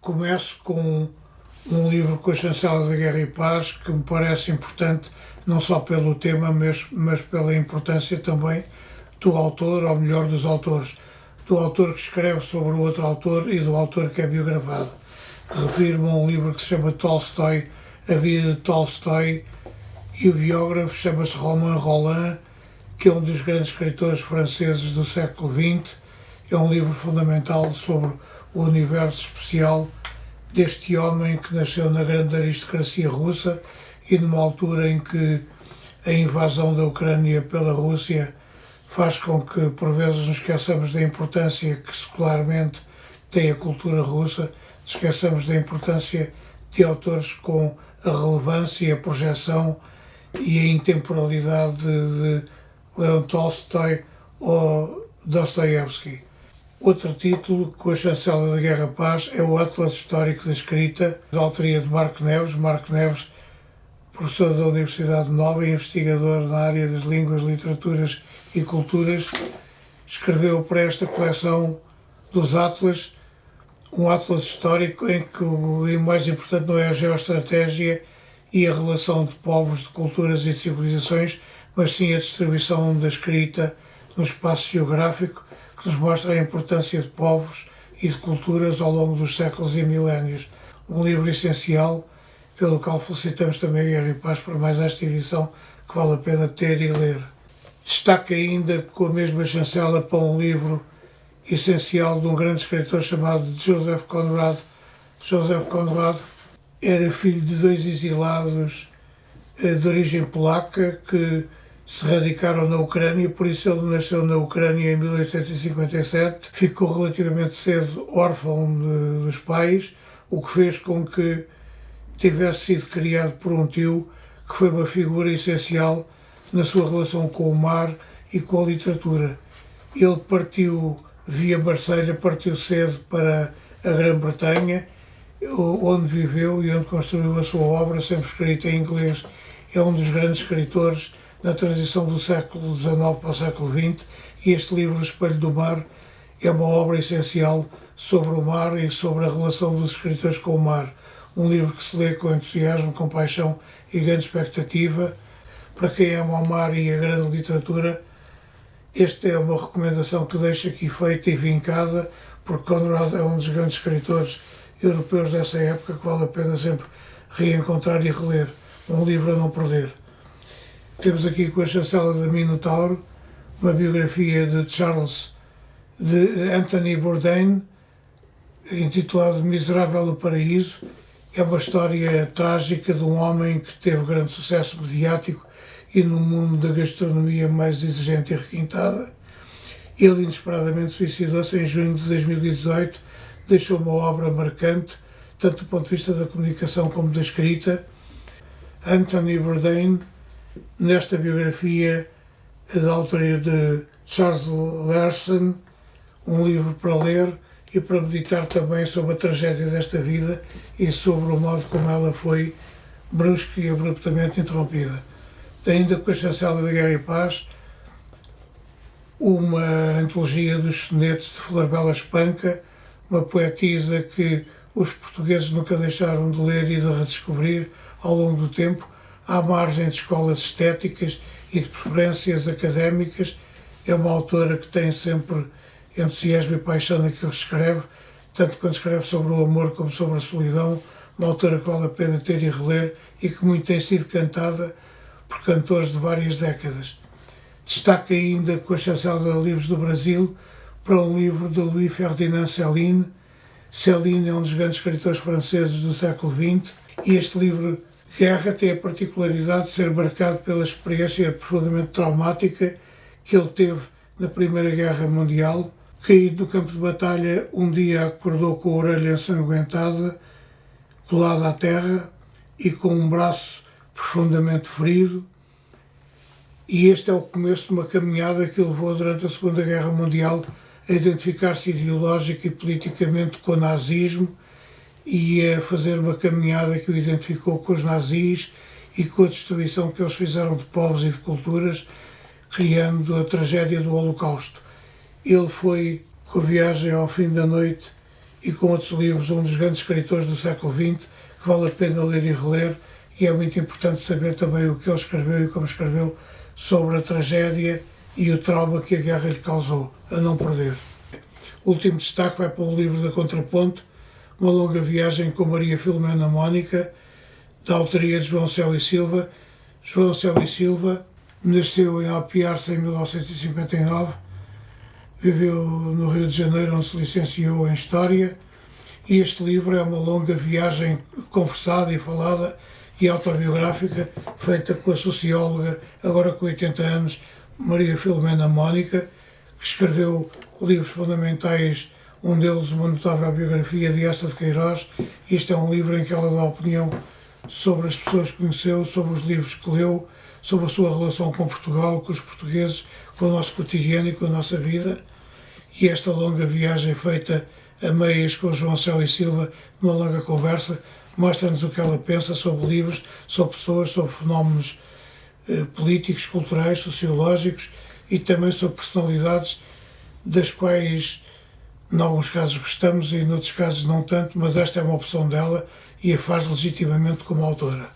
Começo com um livro com a chancela da Guerra e Paz, que me parece importante não só pelo tema, mas pela importância também do autor, ou melhor, dos autores. Do autor que escreve sobre o outro autor e do autor que é biografado. Refiro-me a um livro que se chama Tolstói, A Vida de Tolstói, e o biógrafo chama-se Romain Rolland, que é um dos grandes escritores franceses do século XX. É um livro fundamental sobre o universo especial deste homem que nasceu na grande aristocracia russa e numa altura em que a invasão da Ucrânia pela Rússia faz com que por vezes nos esqueçamos da importância que secularmente tem a cultura russa, esqueçamos da importância de autores com a relevância, a projeção e a intemporalidade de Leon Tolstói ou Dostoiévski. Outro título, com a chancela da Guerra-Paz, é o Atlas Histórico da Escrita, da autoria de Marco Neves. Marco Neves, professor da Universidade Nova e investigador na área das línguas, literaturas e culturas, escreveu para esta coleção dos Atlas, um Atlas histórico em que o mais importante não é a geoestratégia e a relação de povos, de culturas e de civilizações, mas sim a distribuição da escrita no espaço geográfico, que nos mostra a importância de povos e de culturas ao longo dos séculos e milénios. Um livro essencial, pelo qual felicitamos também a Guerra e Paz por mais esta edição, que vale a pena ter e ler. Destaque ainda com a mesma chancela para um livro essencial de um grande escritor chamado Joseph Conrad. Joseph Conrad era filho de dois exilados de origem polaca que se radicaram na Ucrânia, por isso ele nasceu na Ucrânia em 1857, ficou relativamente cedo órfão dos pais, o que fez com que tivesse sido criado por um tio que foi uma figura essencial na sua relação com o mar e com a literatura. Ele partiu via Marselha, partiu cedo para a Grã-Bretanha, onde viveu e onde construiu a sua obra, sempre escrita em inglês. É um dos grandes escritores na transição do século XIX para o século XX, e este livro, O Espelho do Mar, é uma obra essencial sobre o mar e sobre a relação dos escritores com o mar. Um livro que se lê com entusiasmo, com paixão e grande expectativa. Para quem ama o mar e a grande literatura, esta é uma recomendação que deixo aqui feita e vincada, porque Conrad é um dos grandes escritores europeus dessa época que vale a pena sempre reencontrar e reler. Um livro a não perder. Temos aqui com a chancela da Minotauro uma biografia de Anthony Bourdain, intitulada Miserável no Paraíso. É uma história trágica de um homem que teve grande sucesso mediático e no mundo da gastronomia mais exigente e requintada. Ele inesperadamente suicidou-se em junho de 2018, deixou uma obra marcante, tanto do ponto de vista da comunicação como da escrita. Anthony Bourdain, nesta biografia da autoria de Charles Larson, um livro para ler e para meditar também sobre a tragédia desta vida e sobre o modo como ela foi brusca e abruptamente interrompida. Ainda com a chancela da Guerra e Paz, uma antologia dos sonetos de Floribela Espanca, uma poetisa que os portugueses nunca deixaram de ler e de redescobrir ao longo do tempo, à margem de escolas estéticas e de preferências académicas. É uma autora que tem sempre entusiasmo e paixão naquilo que escreve, tanto quando escreve sobre o amor como sobre a solidão. Uma autora que vale a pena ter e reler e que muito tem sido cantada por cantores de várias décadas. Destaque ainda com a chancela de Livros do Brasil para um livro de Louis Ferdinand Céline. Céline é um dos grandes escritores franceses do século XX e este livro Guerra tem a particularidade de ser marcado pela experiência profundamente traumática que ele teve na Primeira Guerra Mundial. Caído no campo de batalha, um dia acordou com a orelha ensanguentada, colada à terra e com um braço profundamente ferido. E este é o começo de uma caminhada que o levou durante a Segunda Guerra Mundial a identificar-se ideológica e politicamente com o nazismo e a fazer uma caminhada que o identificou com os nazis e com a destruição que eles fizeram de povos e de culturas, criando a tragédia do Holocausto. Ele foi, com a viagem ao fim da noite e com outros livros, um dos grandes escritores do século XX, que vale a pena ler e reler, e é muito importante saber também o que ele escreveu e como escreveu sobre a tragédia e o trauma que a guerra lhe causou, a não perder. O último destaque vai para o livro da Contraponto, Uma Longa Viagem com Maria Filomena Mónica, da autoria de João Céu e Silva. João Céu e Silva nasceu em Alpiarce em 1959, viveu no Rio de Janeiro, onde se licenciou em História, e este livro é uma longa viagem conversada e falada e autobiográfica, feita com a socióloga, agora com 80 anos, Maria Filomena Mónica, que escreveu livros fundamentais, um deles uma notável biografia de Eça de Queiroz. Isto é um livro em que ela dá opinião sobre as pessoas que conheceu, sobre os livros que leu, sobre a sua relação com Portugal, com os portugueses, com o nosso cotidiano e com a nossa vida. E esta longa viagem feita a meias com João Céu e Silva, numa longa conversa, mostra-nos o que ela pensa sobre livros, sobre pessoas, sobre fenómenos políticos, culturais, sociológicos e também sobre personalidades das quais, em alguns casos, gostamos e, em outros casos, não tanto, mas esta é uma opção dela e a faz legitimamente como autora.